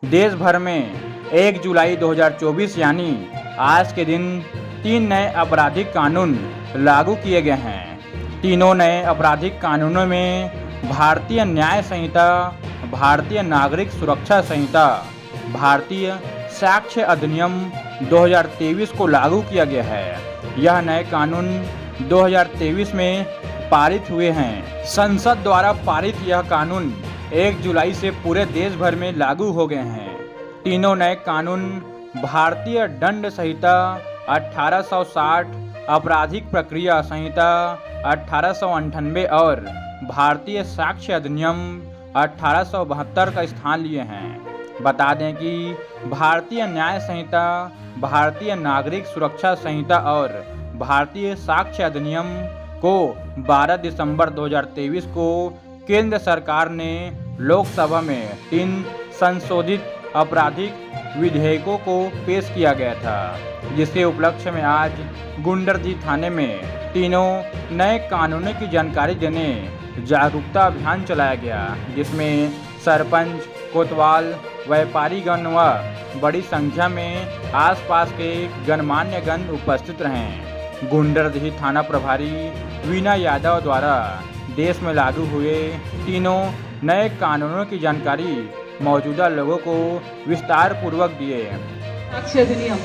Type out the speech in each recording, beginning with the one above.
देश भर में 1 जुलाई 2024 यानी आज के दिन 3 नए आपराधिक कानून लागू किए गए हैं। तीनों नए आपराधिक कानूनों में भारतीय न्याय संहिता, भारतीय नागरिक सुरक्षा संहिता, भारतीय साक्ष्य अधिनियम 2023 को लागू किया गया है। यह नए कानून 2023 में पारित हुए हैं। संसद द्वारा पारित यह कानून 1 जुलाई से पूरे देश भर में लागू हो गए हैं। तीनों नए कानून भारतीय दंड संहिता 1860, आपराधिक प्रक्रिया संहिता 1898 और भारतीय साक्ष्य अधिनियम 1872 का स्थान लिए हैं। बता दें कि भारतीय न्याय संहिता, भारतीय नागरिक सुरक्षा संहिता और भारतीय साक्ष्य अधिनियम को 12 दिसंबर 2023 को केंद्र सरकार ने लोकसभा में 3 संशोधित आपराधिक विधेयकों को पेश किया गया था, जिसके उपलक्ष्य में आज गुंडरजी थाने में तीनों नए कानूनों की जानकारी देने जागरूकता अभियान चलाया गया, जिसमें सरपंच, कोतवाल, व्यापारीगण व बड़ी संख्या में आसपास के गणमान्य गण उपस्थित रहे। गुंडरजी थाना प्रभारी वीना यादव द्वारा देश में लागू हुए तीनों नए कानूनों की जानकारी मौजूदा लोगों को विस्तार पूर्वक दिए। साक्ष्य अधिनियम,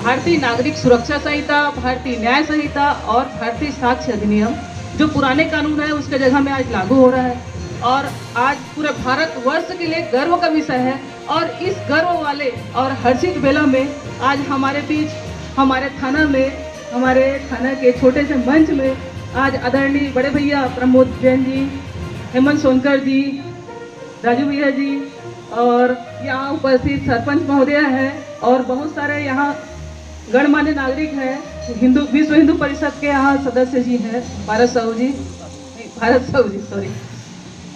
भारतीय नागरिक सुरक्षा संहिता, भारतीय न्याय संहिता और भारतीय साक्ष्य अधिनियम जो पुराने कानून है उसके जगह में आज लागू हो रहा है और आज पूरे भारत वर्ष के लिए गर्व का विषय है। और इस गर्व वाले और हर्षित बेला में आज हमारे बीच, हमारे थाना में, हमारे थाना के छोटे से मंच में आज आदरणीय बड़े भैया प्रमोद जैन जी, हेमंत सोनकर जी, राजू भैया जी और यहाँ उपस्थित सरपंच महोदय है और बहुत सारे यहाँ गणमान्य नागरिक हैं, विश्व हिंदू परिषद के यहाँ सदस्य जी हैं, भारत साहू जी सॉरी,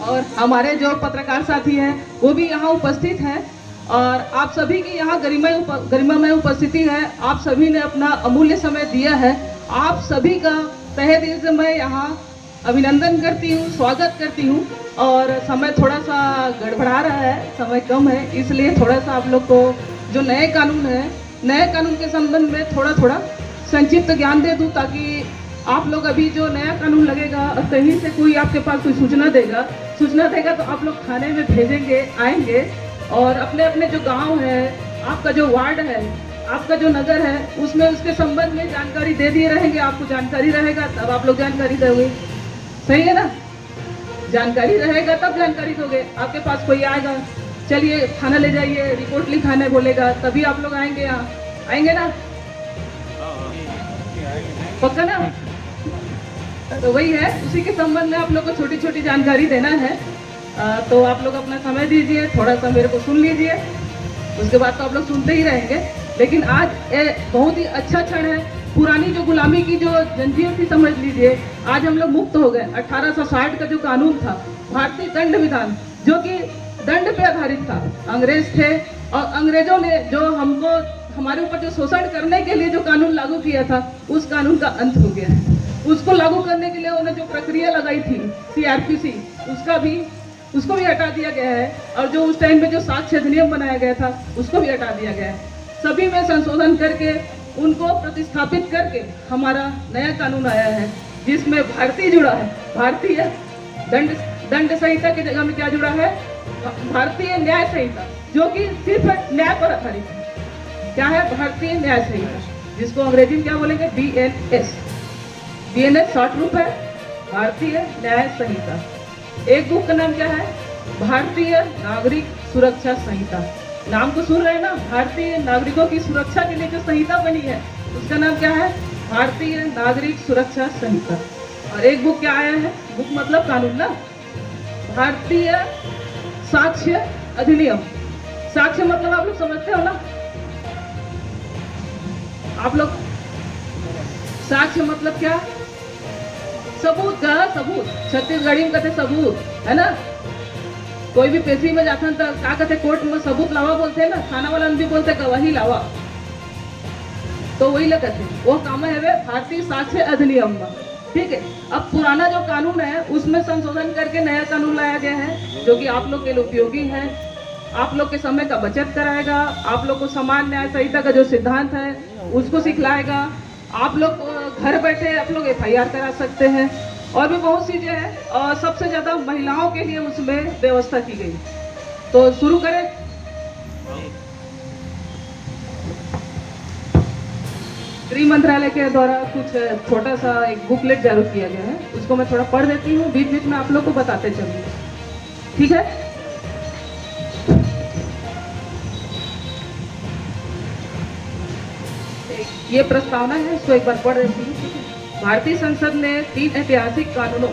और हमारे जो पत्रकार साथी हैं वो भी यहाँ उपस्थित हैं और आप सभी की यहाँ गरिमामय उपस्थिति है। आप सभी ने अपना अमूल्य समय दिया है। आप सभी का तहे दिल से मैं यहाँ अभिनंदन करती हूँ, स्वागत करती हूँ। और समय थोड़ा सा गड़बड़ा रहा है, समय कम है, इसलिए थोड़ा सा आप लोग को जो नए कानून है, नए कानून के संबंध में थोड़ा संक्षिप्त ज्ञान दे दूँ, ताकि आप लोग अभी जो नया कानून लगेगा और कहीं से कोई आपके पास कोई सूचना देगा तो आप लोग थाने में भेजेंगे, आएंगे और अपने अपने जो गांव है, आपका जो वार्ड है, आपका जो नगर है, उसमें उसके संबंध में जानकारी दे दिए रहेंगे। आपको जानकारी रहेगा तब आप लोग जानकारी दोगे, सही है ना? जानकारी रहेगा तब जानकारी दोगे। आपके पास कोई आएगा, चलिए थाना ले जाइए, रिपोर्ट लिखाने बोलेगा, तभी आप लोग आएंगे, यहाँ आएंगे ना? पक्का ना? तो वही है, उसी के संबंध में आप लोग को छोटी छोटी जानकारी देना है। तो आप लोग अपना समय दीजिए, थोड़ा सा मेरे को सुन लीजिए, उसके बाद तो आप लोग सुनते ही रहेंगे। लेकिन आज बहुत ही अच्छा क्षण है। पुरानी जो गुलामी की जो जंजीर थी, समझ लीजिए, आज हम लोग मुक्त हो गए। 1860 का जो कानून था, भारतीय दंड विधान, जो कि दंड पे आधारित था, अंग्रेज थे और अंग्रेजों ने जो हमको, हमारे ऊपर जो शोषण करने के लिए जो कानून लागू किया था, उस कानून का अंत हो गया है। उसको लागू करने के लिए उन्होंने जो प्रक्रिया लगाई थी CRPC, उसको भी हटा दिया गया है और जो उस टाइम में जो साक्ष्य अधिनियम बनाया गया था उसको भी हटा दिया गया है। सभी में संशोधन करके उनको प्रतिस्थापित करके हमारा नया कानून आया है, जिसमें भारतीय जुड़ा है। भारतीय दंड संहिता की जगह में क्या जुड़ा है? भारतीय न्याय संहिता, जो कि सिर्फ न्याय पर आधारित है। क्या है? भारतीय न्याय संहिता, जिसको अंग्रेजी में क्या बोलेंगे? BNS शॉर्ट रूप है, भारतीय न्याय संहिता। एक बुक का नाम क्या है? भारतीय नागरिक सुरक्षा संहिता। नाम को सुन रहे हैं ना? भारतीय नागरिकों की सुरक्षा के लिए जो संहिता बनी है उसका नाम क्या है? भारतीय नागरिक सुरक्षा संहिता। और एक बुक क्या आया है? बुक मतलब कानून ना, भारतीय साक्ष्य अधिनियम। साक्ष्य मतलब आप लोग समझते हो ना? आप लोग, साक्ष्य मतलब क्या? सबूत का, सबूत छत्तीसगढ़ी में कहते सबूत, है ना? कोई भी पेशी में जाता है तो क्या कहते? कोर्ट में सबूत लावा बोलते हैं ना, थाना वाला भी बोलते गवाही लावा, तो वही लगते हैं। वो काम है वे भारतीय साक्ष्य अधिनियम में, ठीक है। अब पुराना जो कानून है उसमें संशोधन करके नया कानून लाया गया है, जो कि आप लोग के लिए उपयोगी है। आप लोग के समय का बचत कराएगा, आप लोग को समान न्याय संहिता का जो सिद्धांत है उसको सिखलाएगा। आप लोग घर बैठे आप लोग FIR करा सकते हैं और भी बहुत चीज़ें हैं और सबसे ज़्यादा महिलाओं के लिए उसमें व्यवस्था की गई। तो शुरू करें। गृह मंत्रालय के द्वारा कुछ छोटा सा एक बुकलेट जारी किया गया है, उसको मैं थोड़ा पढ़ देती हूँ, बीच बीच में आप लोग को बताते चलूँगी, ठीक है। ये प्रस्तावना है, इसको एक बार पढ़ देती हूँ। भारतीय संसद ने 3 ऐतिहासिक कानूनों,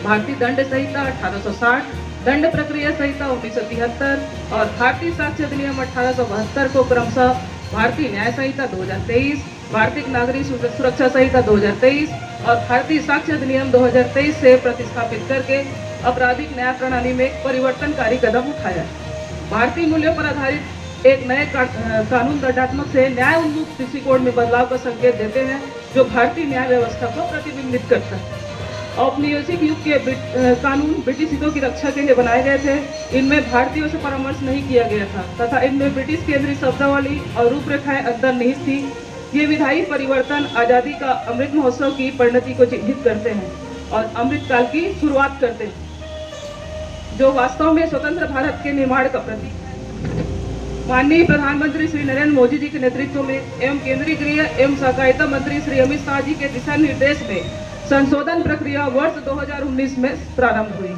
भारतीय दंड संहिता 1860, दंड प्रक्रिया संहिता 1973 और भारतीय साक्ष्य अधिनियम 1872 को क्रमशः भारतीय न्याय संहिता 2023, भारतीय नागरिक सुरक्षा संहिता 2023 और भारतीय साक्ष्य अधिनियम 2023 से प्रतिस्थापित करके आपराधिक न्याय प्रणाली में परिवर्तनकारी कदम उठाया। भारतीय मूल्यों पर आधारित एक नए कानून दंडात्मक से न्याय उन्मुख दृष्टिकोण में बदलाव का संकेत देते हैं, जो भारतीय न्याय व्यवस्था को प्रतिबिंबित करता है। औपनिवेशिक युग के कानून ब्रिटिश हितों की रक्षा के लिए बनाए गए थे। इनमें भारतीयों से परामर्श नहीं किया गया था तथा इनमें ब्रिटिश केंद्रीय शब्दावली और रूपरेखाएं अंतर्निहित थी। ये विधायी परिवर्तन आज़ादी का अमृत महोत्सव की परिणति को चिन्हित करते हैं और अमृत काल की शुरुआत करते हैं, जो वास्तव में स्वतंत्र भारत के निर्माण का प्रतीक है। माननीय प्रधानमंत्री श्री नरेंद्र मोदी जी के नेतृत्व में एवं केंद्रीय गृह एवं सहकारिता मंत्री श्री अमित शाह जी के दिशा निर्देश में संशोधन प्रक्रिया वर्ष 2019 में प्रारंभ हुई,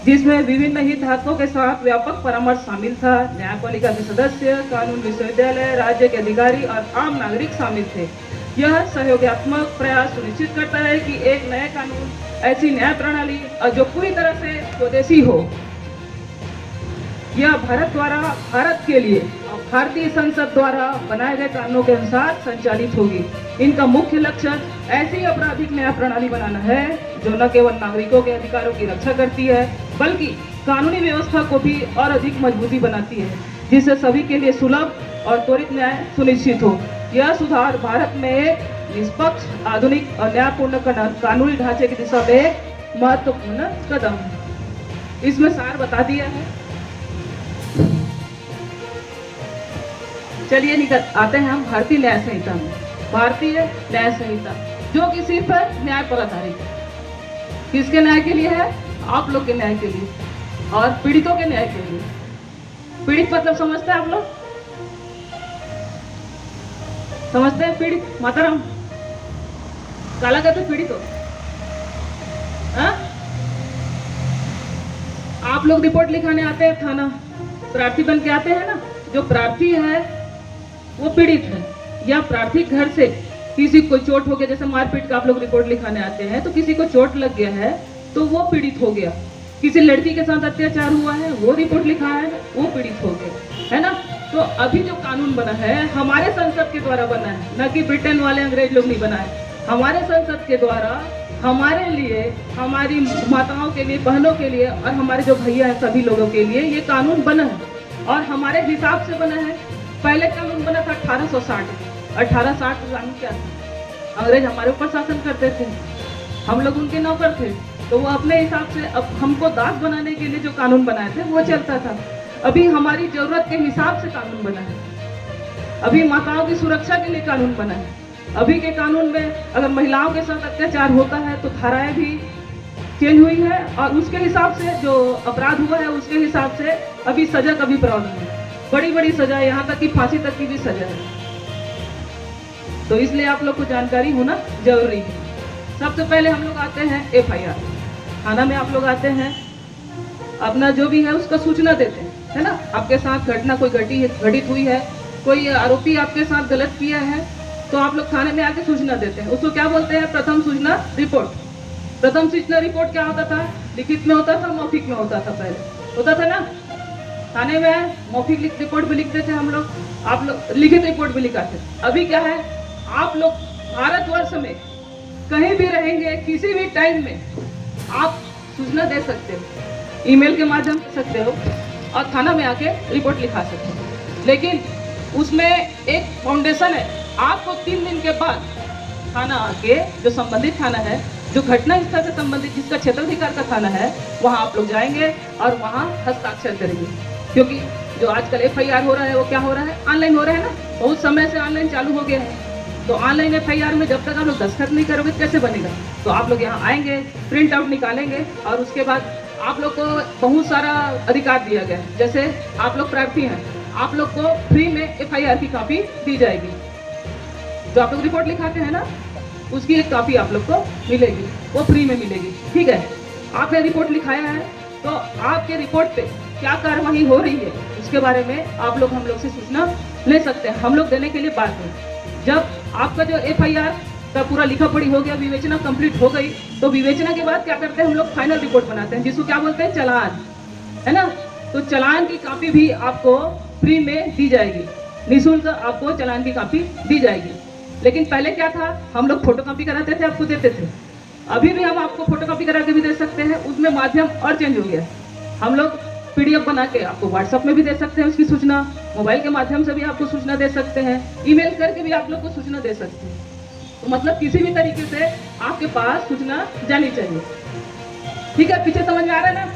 जिसमें विभिन्न हितधारकों के साथ व्यापक परामर्श शामिल था। न्यायपालिका के सदस्य, कानून विश्वविद्यालय, राज्य के अधिकारी और आम नागरिक शामिल थे। यह सहयोगात्मक प्रयास सुनिश्चित करता है कि एक नया कानून ऐसी न्याय प्रणाली जो पूरी तरह से स्वदेशी हो, यह भारत के लिए भारतीय संसद द्वारा बनाए गए कानूनों के अनुसार संचालित होगी। इनका मुख्य लक्ष्य ऐसी आपराधिक न्याय प्रणाली बनाना है जो न केवल नागरिकों के अधिकारों की रक्षा करती है, बल्कि कानूनी व्यवस्था को भी और अधिक मजबूती बनाती है, जिससे सभी के लिए सुलभ और त्वरित न्याय सुनिश्चित हो। यह सुधार भारत में एक निष्पक्ष, आधुनिक और न्यायपूर्ण कानूनी ढांचे की दिशा में महत्वपूर्ण कदम है। इसमें सार बता दिया है। चलिए निकल आते हैं हम भारतीय न्याय संहिता में। भारतीय न्याय संहिता जो कि सिर्फ न्याय पर आधारित है। किसके न्याय के लिए है? आप लोग के न्याय के लिए और पीड़ितों के न्याय के लिए। पीड़ित मतलब समझते हैं आप लोग? समझते हैं पीड़ित? माताराम काला कहते पीड़ित हो? आप लोग रिपोर्ट लिखाने आते हैं थाना, प्रार्थी बन के आते हैं ना। जो प्रार्थी है वो पीड़ित है, या प्रार्थी घर से किसी को चोट हो गया, जैसे मारपीट का आप लोग रिपोर्ट लिखाने आते हैं, तो किसी को चोट लग गया है तो वो पीड़ित हो गया। किसी लड़की के साथ अत्याचार हुआ है, वो रिपोर्ट लिखा है, वो पीड़ित हो गया, है ना। तो अभी जो कानून बना है हमारे संसद के द्वारा बना है, न कि ब्रिटेन वाले अंग्रेज लोग नहीं बनाए। हमारे संसद के द्वारा हमारे लिए, हमारी माताओं के लिए, बहनों के लिए और हमारे जो भैया हैं सभी लोगों के लिए ये कानून बना है और हमारे हिसाब से बना है। पहले कानून बना था 1860। 1860 कानून क्या था? अंग्रेज हमारे ऊपर शासन करते थे, हम लोग उनके नौकर थे, तो वो अपने हिसाब से अब हमको दास बनाने के लिए जो कानून बनाए थे वो चलता था। अभी हमारी जरूरत के हिसाब से कानून बना है। अभी माताओं की सुरक्षा के लिए कानून बना है। अभी के कानून में अगर महिलाओं के साथ अत्याचार होता है तो धाराएं भी चेंज हुई है और उसके हिसाब से जो अपराध हुआ है उसके हिसाब से अभी सजा का भी प्रावधान है। बड़ी बड़ी सजा, यहाँ तक कि फांसी तक की भी सजा है। तो इसलिए आप लोग को जानकारी होना जरूरी है। सबसे पहले हम लोग आते हैं FIR। थाना में आप लोग आते हैं, अपना जो भी है उसका सूचना देते हैं, है ना। आपके साथ घटना कोई घटित हुई है, कोई आरोपी आपके साथ गलत किया है, तो आप लोग थाने में आके सूचना देते हैं। उसको क्या बोलते हैं? प्रथम सूचना रिपोर्ट। प्रथम सूचना रिपोर्ट क्या होता था? लिखित में होता था, मौखिक में होता था। पहले होता था ना, थाने में मौखिक रिपोर्ट भी लिखते थे हम लोग, आप लोग लिखित रिपोर्ट भी लिखाते। अभी क्या है, आप लोग भारतवर्ष में कहीं भी रहेंगे, किसी भी टाइम में आप सूचना दे सकते हो, ईमेल के माध्यम से सकते हो और थाना में आके रिपोर्ट लिखा सकते हो। लेकिन उसमें एक फाउंडेशन है, आपको 3 दिन के बाद थाना आके, जो संबंधित थाना है, जो घटना स्थल से संबंधित जिसका क्षेत्राधिकार का थाना है, वहाँ आप लोग जाएंगे और वहाँ हस्ताक्षर करेंगे। क्योंकि जो आजकल FIR हो रहा है वो क्या हो रहा है, ऑनलाइन हो रहा है ना, बहुत समय से ऑनलाइन चालू हो गया है। तो ऑनलाइन FIR में जब तक आप लोग दस्तखत नहीं करोगे तो कैसे बनेगा। तो आप लोग यहाँ आएंगे, प्रिंट आउट निकालेंगे और उसके बाद आप लोग को बहुत सारा अधिकार दिया गया है। जैसे आप लोग प्रार्थी हैं, आप लोग को फ्री में FIR की कॉपी दी जाएगी। जो आप लोग रिपोर्ट लिखाते हैं ना, उसकी एक कॉपी आप लोग को मिलेगी, वो फ्री में मिलेगी। ठीक है, आपने रिपोर्ट लिखाया है तो आपके रिपोर्ट पे क्या कार्रवाई हो रही है उसके बारे में आप लोग हम लोग से सूचना ले सकते हैं। हम लोग देने के लिए बात है। जब आपका जो FIR का पूरा लिखा पढ़ी हो गया, विवेचना कंप्लीट हो गई, तो विवेचना के बाद क्या करते हैं हम लोग, फाइनल रिपोर्ट बनाते हैं, जिसको क्या बोलते हैं, चालान, है ना। तो चालान की कॉपी भी आपको फ्री में दी जाएगी, निःशुल्क आपको चालान की कॉपी दी जाएगी। लेकिन पहले क्या था, हम लोग फोटोकॉपी कराते थे, आपको देते थे। अभी भी हम आपको फोटोकॉपी करा के भी दे सकते हैं, उसमें माध्यम और चेंज हो गया है। हम लोग PDF बना के आपको WhatsApp में भी दे सकते हैं उसकी सूचना, मोबाइल के माध्यम से भी आपको सूचना दे सकते हैं, ईमेल करके भी आप लोग को सूचना दे सकते हैं। तो मतलब किसी भी तरीके से आपके पास सूचना जानी चाहिए। ठीक है, पीछे समझ में आ रहा है ना।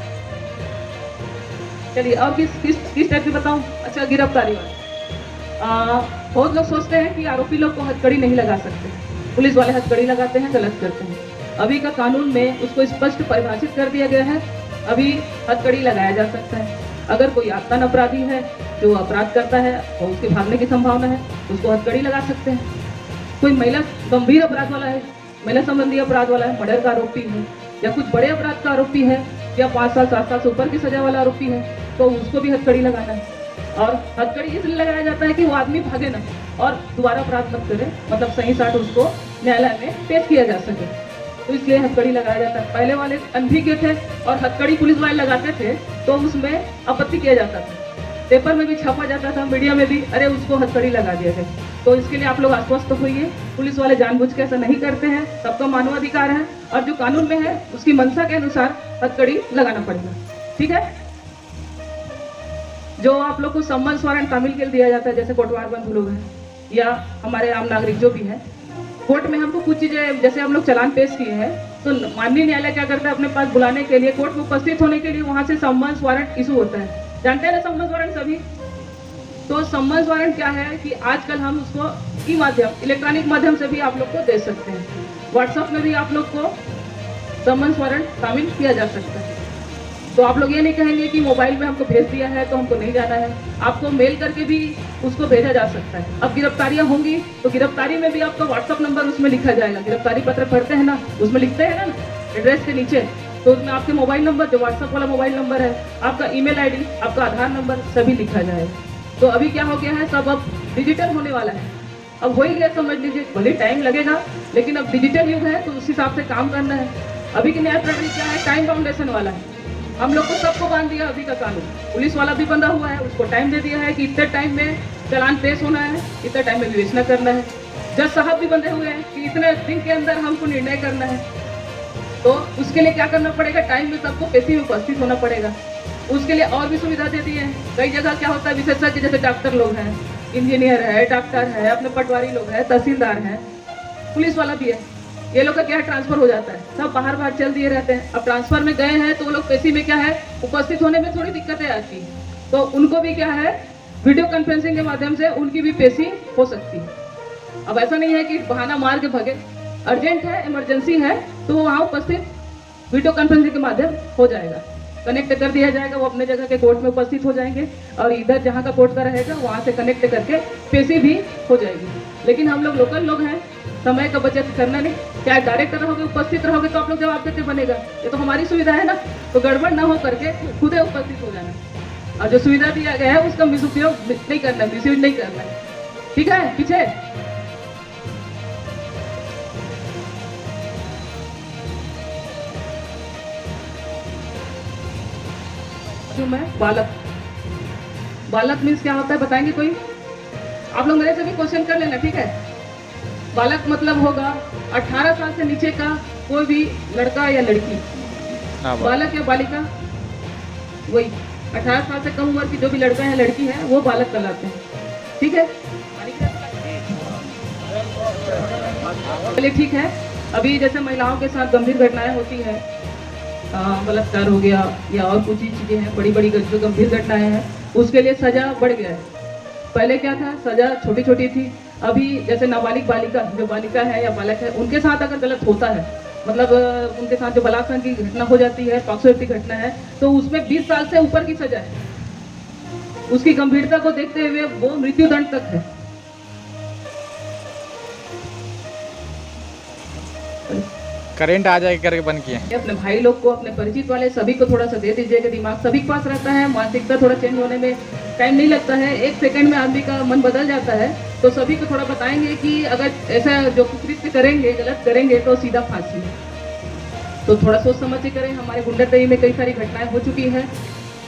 चलिए और किस टाइप की बताऊं। अच्छा, गिरफ्तारी वाला, बहुत लोग सोचते हैं कि आरोपी लोग को हथकड़ी नहीं लगा सकते, पुलिस वाले हथकड़ी लगाते हैं, गलत करते हैं। अभी का कानून में उसको स्पष्ट परिभाषित कर दिया गया है, अभी हथकड़ी लगाया जा सकता है। अगर कोई आत्मन अपराधी है जो अपराध करता है और उसके भागने की संभावना है, उसको हथकड़ी लगा सकते हैं। कोई महिला गंभीर अपराध वाला है, महिला संबंधी अपराध वाला है, मर्डर का आरोपी है या कुछ बड़े अपराध का आरोपी है या 5 साल 7 साल से ऊपर की सजा वाला आरोपी है, तो उसको भी हथकड़ी लगाना है। और हथकड़ी इसलिए लगाया जाता है कि वो आदमी भागे ना और दोबारा अपराध मत करे, मतलब सही साठ उसको न्यायालय में पेश किया जा सके, तो इसलिए हथकड़ी लगाया जाता है। पहले वाले अनभिज्ञ थे और हथकड़ी पुलिस वाले लगाते थे तो उसमें आपत्ति किया जाता था, पेपर में भी छापा जाता था, मीडिया में भी, अरे उसको हथकड़ी लगा दिया गया। तो इसके लिए आप लोग आश्वस्त होइए, पुलिस वाले जानबूझ के ऐसा नहीं करते हैं, सबका मानवाधिकार है और जो कानून में है उसकी मंशा के अनुसार हथकड़ी लगाना पड़ेगा। ठीक है, जो आप लोग को सम्मन्स वारंट तामील के लिए दिया जाता है, जैसे कोटवार बंधु लोग हैं या हमारे आम नागरिक जो भी हैं, कोर्ट में हमको कुछ चीजें, जैसे हम लोग चालान पेश किए हैं तो माननीय न्यायालय क्या करता है, अपने पास बुलाने के लिए, कोर्ट में उपस्थित होने के लिए वहां से सम्मन्स वारंट इशू होता है। जानते हैं ना सम्मन्स वारंट सभी। तो सम्मन्स वारंट क्या है कि आजकल हम उसको इलेक्ट्रॉनिक माध्यम से भी आप लोग को दे सकते हैं। व्हाट्सएप में भी आप लोग को सम्मन्स वारंट शामिल किया जा सकता है। तो आप लोग ये नहीं कहेंगे कि मोबाइल में हमको भेज दिया है तो हमको नहीं जाना है, आपको मेल करके भी उसको भेजा जा सकता है। अब गिरफ्तारियां होंगी तो गिरफ्तारी में भी आपका व्हाट्सएप नंबर उसमें लिखा जाएगा। गिरफ्तारी पत्र पढ़ते हैं ना, उसमें लिखते हैं ना एड्रेस के नीचे, तो उसमें आपके मोबाइल नंबर, जो व्हाट्सएप वाला मोबाइल नंबर है, आपका ईमेल ID, आपका आधार नंबर सभी लिखा जाएगा। तो अभी क्या हो गया है, सब अब डिजिटल होने वाला है। अब हो ही गया, समझ लीजिए, भले टाइम लगेगा लेकिन अब डिजिटल युग है तो उस हिसाब से काम करना है। अभी की न्याय प्रणाली क्या है, टाइम बाउंडेशन वाला है। हम लोग को सबको बांध दिया अभी का कानून, पुलिस वाला भी बंधा हुआ है, उसको टाइम दे दिया है कि इतने टाइम में चालान पेश होना है, इतने टाइम में विवेचना करना है। जज साहब भी बंधे हुए हैं कि इतने दिन के अंदर हमको निर्णय करना है। तो उसके लिए क्या करना पड़ेगा, टाइम में सबको पेशी में उपस्थित होना पड़ेगा। उसके लिए और भी सुविधा दे दी है। कई जगह क्या होता है, विशेषज्ञ जैसे डॉक्टर लोग हैं, इंजीनियर है, डॉक्टर है, अपने पटवारी लोग हैं, तहसीलदार हैं, पुलिस वाला भी है, ये लोग का क्या है, ट्रांसफर हो जाता है, सब बाहर बाहर चल दिए रहते हैं। अब ट्रांसफर में गए हैं तो वो लोग पेशी में क्या है, उपस्थित होने में थोड़ी दिक्कतें आती हैं, तो उनको भी क्या है, वीडियो कॉन्फ्रेंसिंग के माध्यम से उनकी भी पेशी हो सकती है। अब ऐसा नहीं है कि बहाना मार के भागे, अर्जेंट है, इमरजेंसी है, तो वहाँ उपस्थित वीडियो कॉन्फ्रेंसिंग के माध्यम हो जाएगा, कनेक्ट कर दिया जाएगा, वो अपने जगह के कोर्ट में उपस्थित हो जाएंगे और इधर जहाँ का कोर्ट का रहेगा वहाँ से कनेक्ट करके पेशी भी हो जाएगी। लेकिन हम लोग लोकल लोग हैं, समय का बचत करना नहीं, क्या डायरेक्ट रहोगे, उपस्थित रहोगे तो आप लोग जवाब देते बनेगा, ये तो हमारी सुविधा है ना, तो गड़बड़ ना हो करके खुद उपस्थित हो जाना और जो सुविधा दिया गया है उसका मिसउपयोग नहीं करना, मिसयूज नहीं करना है। ठीक है, पीछे जो मैं बालक मीन्स क्या होता है बताएंगे कोई? आप लोग मेरे से भी क्वेश्चन कर लेना, ठीक है। बालक मतलब होगा 18 साल से नीचे का कोई भी लड़का या लड़की, बालक या बालिका, वही 18 साल से कम उम्र की जो भी लड़का है लड़की है वो बालक कहलाते हैं, ठीक है। चलिए ठीक है। अभी जैसे महिलाओं के साथ गंभीर घटनाएं होती हैं, बलात्कार हो गया या और कुछ ही चीज़ें हैं, बड़ी बड़ी जो गंभीर घटनाएं हैं, उसके लिए सजा बढ़ गया है। पहले क्या था, सजा छोटी छोटी थी। अभी जैसे नाबालिग बालिका, जो बालिका है या बालक है, उनके साथ अगर गलत होता है, मतलब उनके साथ जो बलात्कार की घटना हो जाती है, पॉक्सो की घटना है, तो उसमें 20 साल से ऊपर की सजा है। उसकी गंभीरता को देखते हुए वो मृत्युदंड तक है। करेंट आ जाए करके बंद किए। अपने भाई लोग को, अपने परिचित वाले सभी को थोड़ा सा दे दीजिएगा। दिमाग सभी के पास रहता है, मानसिकता थोड़ा चेंज होने में टाइम नहीं लगता है, 1 सेकंड में आदमी का मन बदल जाता है। तो सभी को थोड़ा बताएंगे कि अगर ऐसा जो कुकृत्य करेंगे, गलत करेंगे, तो सीधा फांसी। तो थोड़ा सोच समझ के करें। हमारे गुंडागर्दी में कई सारी घटनाएं हो चुकी है,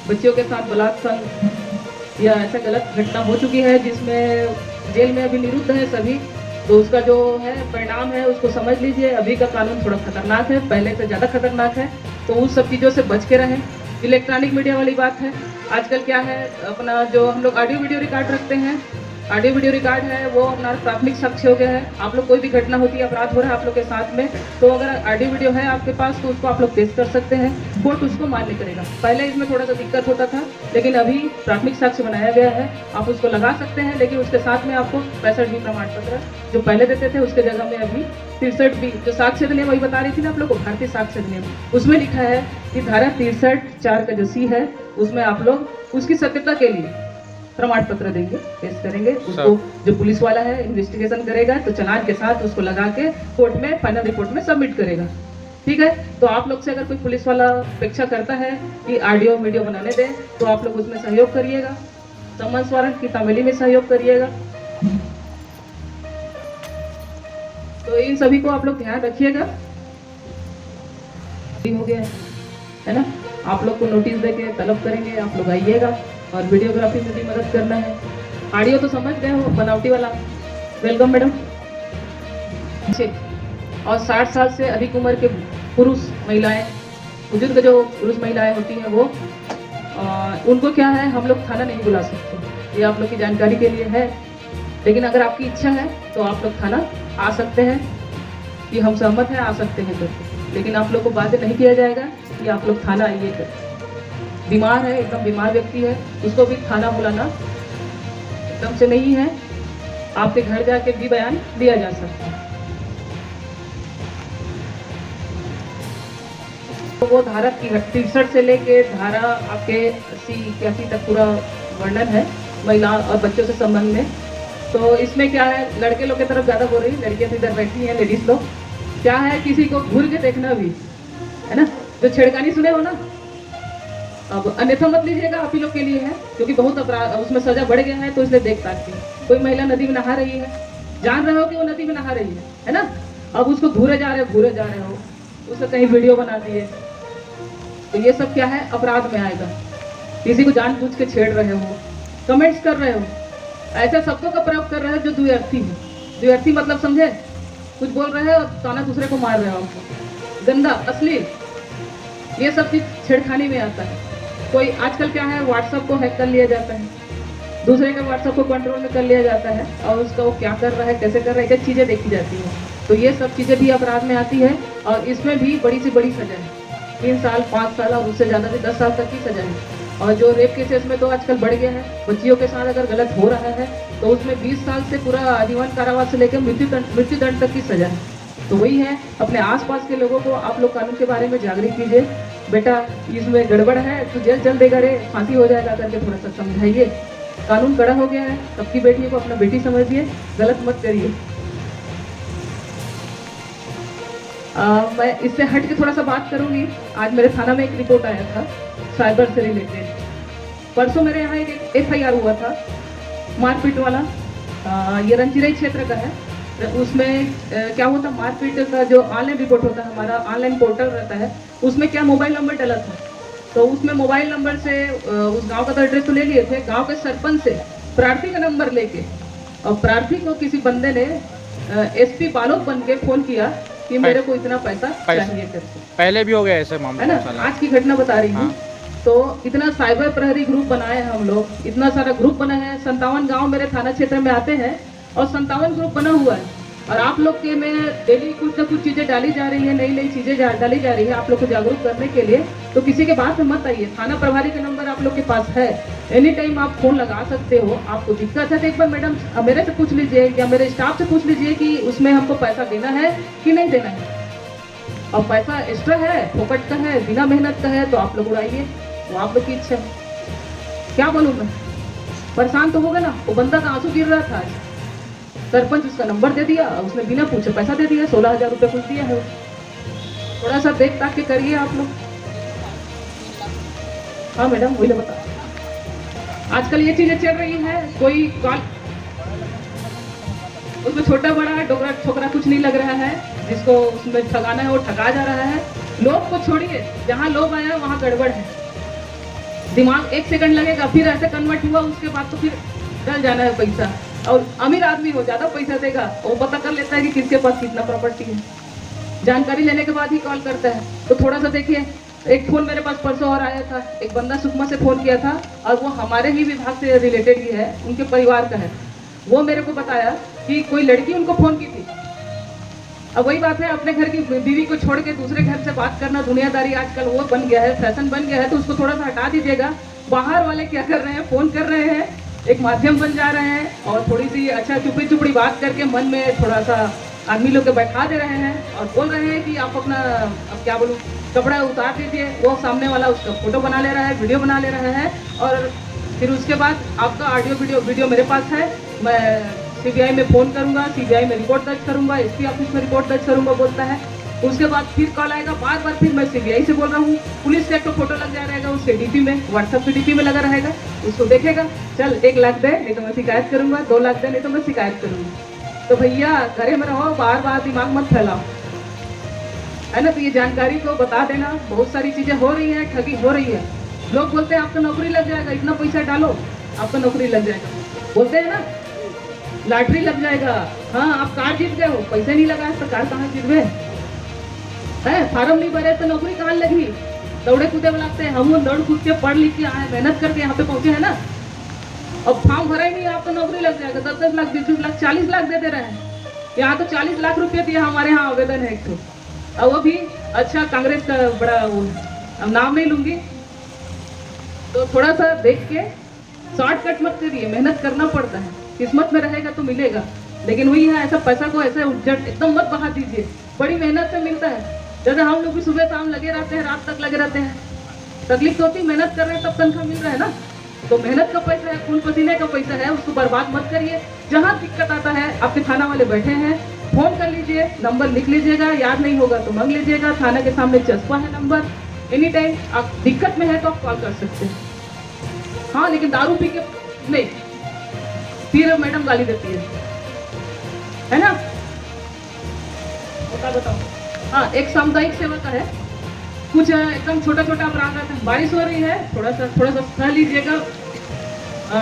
बच्चियों के साथ बलात्कार या ऐसा गलत घटना हो चुकी है जिसमें जेल में अभी निरुद्ध है सभी। तो उसका जो है परिणाम है उसको समझ लीजिए। अभी का कानून थोड़ा खतरनाक है, पहले से ज़्यादा खतरनाक है, तो उस सब चीज़ों से बच के रहें। इलेक्ट्रॉनिक मीडिया वाली बात है, आजकल क्या है, अपना जो हम लोग ऑडियो वीडियो रिकॉर्ड रखते हैं, ऑडियो वीडियो रिकॉर्ड है वो अपना प्राथमिक साक्ष्य हो गया है। आप लोग कोई भी घटना होती है, अपराध हो रहा है आप लोग के साथ में, तो अगर ऑडियो वीडियो है आपके पास तो उसको आप लोग पेश कर सकते हैं, कोर्ट उसको मान्य करेगा। पहले इसमें थोड़ा सा दिक्कत होता था, लेकिन अभी प्राथमिक साक्ष्य बनाया गया है, आप उसको लगा सकते हैं। लेकिन उसके साथ में आपको 65B प्रमाण पत्र जो पहले देते थे उसके जगह में अभी 63B, जो साक्ष्य अधिनियम वही बता रही थी ना आप लोग को, भारतीय साक्ष्य अधिनियम, उसमें लिखा है कि धारा 63(4) का जो C है उसमें आप लोग उसकी सत्यता के लिए प्रमाण पत्र देंगे, पेश करेंगे। उसको जो पुलिस वाला है इन्वेस्टिगेशन करेगा, तो चालान के साथ उसको लगा के कोर्ट में फाइनल रिपोर्ट में सबमिट करेगा। ठीक है, तो आप लोग से अगर कोई पुलिस वाला अपेक्षा करता है कि ऑडियो वीडियो बनाने दें, तो आप लोग उसमें सहयोग करिएगा। समन्स वारंट की तामीली में सहयोग करिएगा। तो इन सभी को आप लोग ध्यान रखिएगा। हो गया है ना, आप लोग को नोटिस देके तलब करेंगे, आप लोग आइएगा और वीडियोग्राफी में भी मदद करना है। ऑडियो तो समझ गए हो, बनावटी वाला। Welcome madam. और 60 साल से अधिक उम्र के पुरुष महिलाएं, बुजुर्ग जो पुरुष महिलाएं होती हैं वो उनको क्या है, हम लोग थाना नहीं बुला सकते, ये आप लोग की जानकारी के लिए है। लेकिन अगर आपकी इच्छा है तो आप लोग थाना आ सकते हैं, कि हम सहमत हैं, आ सकते हैं करके। लेकिन आप लोग को बाध्य नहीं किया जाएगा कि आप लोग थाना आइए करके। बीमार है, एकदम बीमार व्यक्ति है, उसको भी थाना बुलाना एकदम से नहीं है, आपके घर जाके भी बयान दिया जा सकता है। तो वो धारा 63 से लेके धारा आपके 80-81 तक पूरा वर्णन है महिला और बच्चों से संबंध में। तो इसमें क्या है, लड़के लोग की तरफ ज़्यादा बोल रही है, लड़कियाँ तो इधर बैठी हैं, लेडीज लोग। क्या है, किसी को घूर के देखना भी है ना, जो छेड़खानी सुने हो ना, अब अन्यथा मत लीजिएगा, आप ही लोग के लिए है, क्योंकि बहुत अपराध उसमें सजा बढ़ गया है, तो इसलिए देख पाती है। कोई महिला नदी में नहा रही है, जान रहे हो कि वो नदी में नहा रही है ना, अब उसको घूरे जा रहे हो, उससे कहीं वीडियो बना दिए, तो ये सब क्या है, अपराध में आएगा। किसी को जानबूझ के छेड़ रहे हो, कमेंट्स कर रहे हो, ऐसे शब्दों का प्रयोग कर रहे हो जो द्व्यर्थी है। द्व्यर्थी मतलब समझे, कुछ बोल रहे हो और ताना दूसरे को मार रहे हो, हमको गंदा अश्लील, ये सब चीज छेड़खानी में आता है। कोई आजकल क्या है, व्हाट्सएप को हैक कर लिया जाता है, दूसरे के व्हाट्सएप को कंट्रोल में कर लिया जाता है, और उसका वो क्या कर रहा है, कैसे कर रहा है, ये चीज़ें देखी जाती हैं। तो ये सब चीज़ें भी अपराध में आती है, और इसमें भी बड़ी से बड़ी सजा है, 3 साल 5 साल और उससे ज़्यादा भी 10 साल तक की सजा है। और जो रेप केसेस में तो आजकल बढ़ गया है, बच्चियों के साथ अगर गलत हो रहा है तो उसमें 20 साल से पूरा आजीवन कारावास से लेकर मृत्युदंड तक की सजा है। तो वही है, अपने आसपास के लोगों को आप लोग कानून के बारे में जागरूक कीजिए। बेटा इसमें गड़बड़ है, तू जेल चल देगा रे, फांसी हो जाएगा करके थोड़ा सा समझाइए। कानून कड़ा हो गया है, सबकी बेटियों को अपना बेटी समझिए, गलत मत करिए। मैं इससे हट के थोड़ा सा बात करूंगी। आज मेरे थाना में एक रिपोर्ट आया था साइबर से रिलेटेड। परसों मेरे यहाँ एक FIR हुआ था मारपीट वाला, ये रंचिरई क्षेत्र का है। उसमें क्या होता, मारपीट का जो ऑनलाइन रिपोर्ट होता है, हमारा ऑनलाइन पोर्टल रहता है, उसमें क्या मोबाइल नंबर डला था। तो उसमें मोबाइल नंबर से उस गांव का तो एड्रेस तो ले लिए थे, गांव के सरपंच से प्रार्थी का नंबर लेके, और प्रार्थी को किसी बंदे ने SP बालोद बन के फोन किया कि मेरे को इतना पैसा चाहिए करके। पहले भी हो गया ऐसे मामला, है ना, आज की घटना बता रही हूँ। तो इतना साइबर प्रहरी ग्रुप बनाए हैं हम लोग, इतना सारा ग्रुप बना है, 57 गांव मेरे थाना क्षेत्र में आते हैं और 57 ग्रुप बना हुआ है। और आप लोग के में डेली कुछ ना कुछ चीज़ें डाली जा रही है, नई नई चीज़ें डाली जा रही है आप लोग को जागरूक करने के लिए। तो किसी के बात में मत आइए, थाना प्रभारी का नंबर आप लोग के पास है, एनी टाइम आप फोन लगा सकते हो। आपको दिक्कत है तो एक बार मैडम मेरे से पूछ लीजिए या मेरे स्टाफ से पूछ लीजिए कि उसमें हमको पैसा देना है कि नहीं देना है। और पैसा एक्स्ट्रा है, फोकट का है, बिना मेहनत का है तो आप लोग उड़ाइए, वो आप लोग की इच्छा है। क्या बोलूँ मैं, परेशान तो हो गए ना। वो बंदा का आंसू गिर रहा था आज, सरपंच उसका नंबर दे दिया, उसने बिना पूछे पैसा दे दिया, 16,000 रुपये कुछ दिया है। थोड़ा सा देख ताक के करिए आप लोग। हाँ मैडम वही बता, आजकल ये चीजें चल रही है। कोई कॉल उसमें छोटा बड़ा डोकरा छोकरा कुछ नहीं लग रहा है, जिसको उसमें ठगाना है वो ठगा जा रहा है। लोग को छोड़िए, जहाँ लोग आए हैं वहाँ गड़बड़ है। दिमाग 1 सेकंड लगेगा, फिर ऐसे कन्वर्ट हुआ, उसके बाद तो फिर डल जाना है पैसा। और अमीर आदमी हो ज्यादा पैसा देगा, वो पता कर लेता है कि किसके पास कितना प्रॉपर्टी है, जानकारी लेने के बाद ही कॉल करता है। तो थोड़ा सा देखिए। एक फोन मेरे पास परसों और आया था, एक बंदा सुकमा से फोन किया था और वो हमारे ही विभाग से रिलेटेड ही है, उनके परिवार का है। वो मेरे को बताया कि कोई लड़की उनको फोन की थी। अब वही बात है, अपने घर की बीवी को छोड़ के दूसरे घर से बात करना, दुनियादारी आजकल वो बन गया है, फैशन बन गया है, तो उसको थोड़ा सा हटा दीजिएगा। बाहर वाले क्या कर रहे हैं, फोन कर रहे हैं, एक माध्यम बन जा रहे हैं और थोड़ी सी अच्छा चुपड़ी चुपड़ी बात करके मन में थोड़ा सा आदमी लोग के बैठा दे रहे हैं और बोल रहे हैं कि आप अपना, अब क्या बोलूँ, कपड़ा उतार दीजिए। वो सामने वाला उसका फोटो बना ले रहा है, वीडियो बना ले रहा है और फिर उसके बाद आपका ऑडियो वीडियो मेरे पास है, मैं सीबीआई में फ़ोन करूंगा, सीबीआई में रिपोर्ट दर्ज करूंगा, एसपी ऑफिस में रिपोर्ट दर्ज करूंगा बोलता है। उसके बाद फिर कॉल आएगा, बार बार फिर मैं सीबीआई से बोल रहा हूँ, पुलिस से एक तो फोटो लग जा रहेगा उसके डीपी में, व्हाट्सएप के डीपी में लगा रहेगा, उसको देखेगा, चल 1 लाख दे नहीं तो मैं शिकायत करूंगा, 2 लाख दे नहीं तो मैं शिकायत करूंगा। तो भैया घरे में रहो, बार बार दिमाग मत फैलाओ, है ना। तो ये जानकारी को बता देना, बहुत सारी चीजें हो रही है, ठगी हो रही है। लोग बोलते हैं आपका नौकरी लग जाएगा, इतना पैसा डालो आपका नौकरी लग जाएगा, बोलते हैं ना, लॉटरी लग जाएगा। हाँ, आप कार जीत गए हो, पैसे नहीं लगाए तो कार कहाँ जीत गए है, फार्म नहीं भरे तो नौकरी कहाँ लगी। दौड़े कूदे में लगते हैं, हम दौड़ कूद के पढ़ लिख के आए, मेहनत करके यहाँ पे पहुंचे हैं ना। अब फॉर्म भरा ही नहीं, आपको नौकरी लग जाएगा। 10-10 लाख, 20-20 लाख, 40 लाख दे रहे हैं। यहाँ तो 40 लाख रुपये दिए, हमारे यहाँ आवेदन है एक तो, और वो भी अच्छा कांग्रेस का बड़ा वो, अब नाम नहीं लूंगी। तो थोड़ा सा देख के शॉर्टकट मत करिए, मेहनत करना पड़ता है, किस्मत में रहेगा तो मिलेगा। लेकिन वही है, ऐसा पैसा को ऐसे उज्जट एकदम मत बहा दीजिए, बड़ी मेहनत से मिलता है। जैसे हम लोग भी सुबह शाम लगे रहते हैं, रात तक लगे रहते हैं, तकलीफ तो होती, मेहनत कर रहे हैं तब तनख्वाह मिल रहा है ना। तो मेहनत का पैसा है, खून पसीने का पैसा है, उसको बर्बाद मत करिए। जहाँ दिक्कत आता है, आपके थाना वाले बैठे हैं, फोन कर लीजिए, नंबर लिख लीजिएगा, याद नहीं होगा तो मांग लीजिएगा, थाना के सामने चस्पा है नंबर। एनी टाइम आप दिक्कत में है तो आप कॉल कर सकते हैं। हाँ, लेकिन दारू पी के नहीं, फिर मैडम गाली देती है ना। बताओ। हाँ, एक सामुदायिक सेवा का है, कुछ एकदम छोटा छोटा अपराध रहता है। बारिश हो रही है, थोड़ा सा सह लीजिएगा।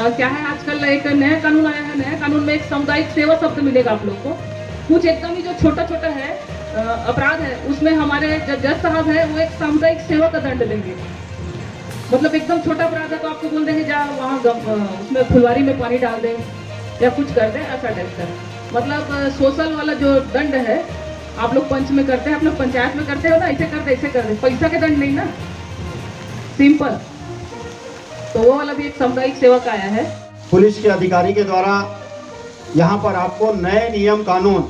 क्या है, आजकल एक नया कानून आया है, नया कानून में एक सामुदायिक सेवा शब्द मिलेगा आप लोग को। कुछ एकदम ही जो छोटा छोटा है अपराध है, उसमें हमारे जज साहब है, वो एक सामुदायिक सेवा का दंड देंगे। मतलब एकदम छोटा अपराध है तो आपको बोल देंगे जा वहाँ उसमें फुलवारी में पानी डाल दें या कुछ कर दें, ऐसा टाइप का। मतलब सोशल वाला जो दंड है, आप लोग पंच में करते हैं, आप लोग पंचायत में करते हो ना, ऐसे कर दे ऐसे कर दे, पैसा के दंड नहीं ना, सिंपल। तो वो वाला भी एक सामुदायिक सेवा का आया है। पुलिस के अधिकारी के द्वारा यहाँ पर आपको नए नियम कानून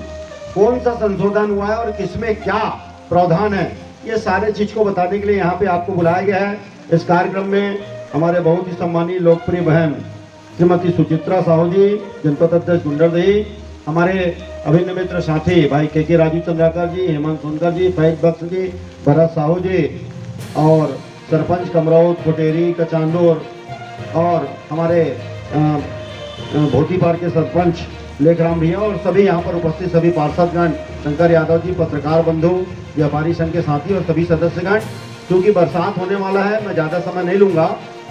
कौन सा संशोधन हुआ है और किसमें क्या प्रावधान है, ये सारे चीज को बताने के लिए यहाँ पे आपको बुलाया गया है। इस कार्यक्रम में हमारे बहुत ही सम्मानीय लोकप्रिय बहन श्रीमती सुचित्रा साहू जी, जनपद अध्यक्ष गुंडरदेही, हमारे अभिन्न मित्र साथी भाई के राजू चंद्राकर जी, हेमंत सोनकर जी, फैज बख्श जी, भरत साहू जी, और सरपंच कमरौद, कोटेरी, कचांदोर, और हमारे भोतीपार के सरपंच लेखराम भैया, और सभी यहाँ पर उपस्थित सभी पार्षदगण, शंकर यादव जी, पत्रकार बंधु, व्यापारी संघ के साथी और सभी सदस्यगण। क्योंकि बरसात होने वाला है, मैं ज़्यादा समय नहीं लूँगा।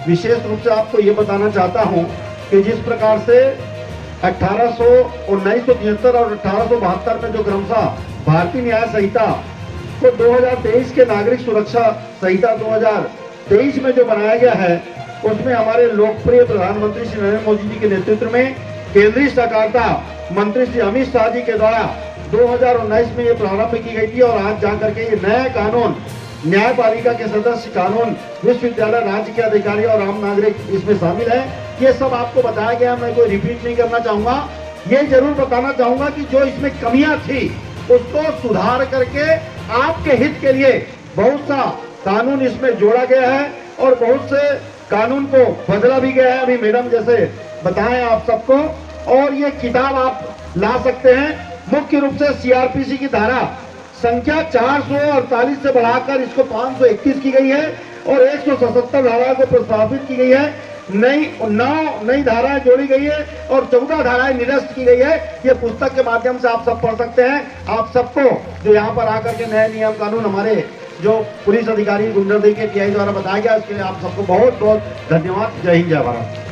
विशेष रूप से आपको ये बताना चाहता हूँ कि जिस प्रकार से 1973 और 1872 में जो क्रमशः भारतीय न्याय संहिता को 2023 के नागरिक सुरक्षा संहिता 2023 में जो बनाया गया है, उसमें हमारे लोकप्रिय प्रधानमंत्री श्री नरेंद्र मोदी जी के नेतृत्व में केंद्रीय सहकारिता मंत्री श्री अमित शाह जी के द्वारा 2019 में ये प्रारंभ की गई थी, और आज जाकर के ये नया कानून न्यायपालिका के सदस्य, कानून विश्वविद्यालय, राज्य के अधिकारी और आम नागरिक इसमें शामिल है। ये सब आपको बताया गया, मैं कोई रिपीट नहीं करना चाहूंगा। ये जरूर बताना चाहूंगा कि जो इसमें कमियां थी उसको सुधार करके आपके हित के लिए बहुत सा कानून इसमें जोड़ा गया है और बहुत से कानून को बदला भी गया है। अभी मैडम जैसे बताएं आप सबको, और ये किताब आप ला सकते हैं। मुख्य रूप से सीआरपीसी की धारा संख्या 448 से बढ़ाकर इसको 531 की गई है और 177 धारा को प्रस्तावित की गई है। नई धाराएं जोड़ी गई है और 14 धाराएं निरस्त की गई है। ये पुस्तक के माध्यम से आप सब पढ़ सकते हैं। आप सबको जो यहाँ पर आकर के नए नियम कानून हमारे जो पुलिस अधिकारी गुंडरदेव के टीआई द्वारा बताया गया, उसके लिए आप सबको बहुत बहुत धन्यवाद। जय हिंद, जय भारत।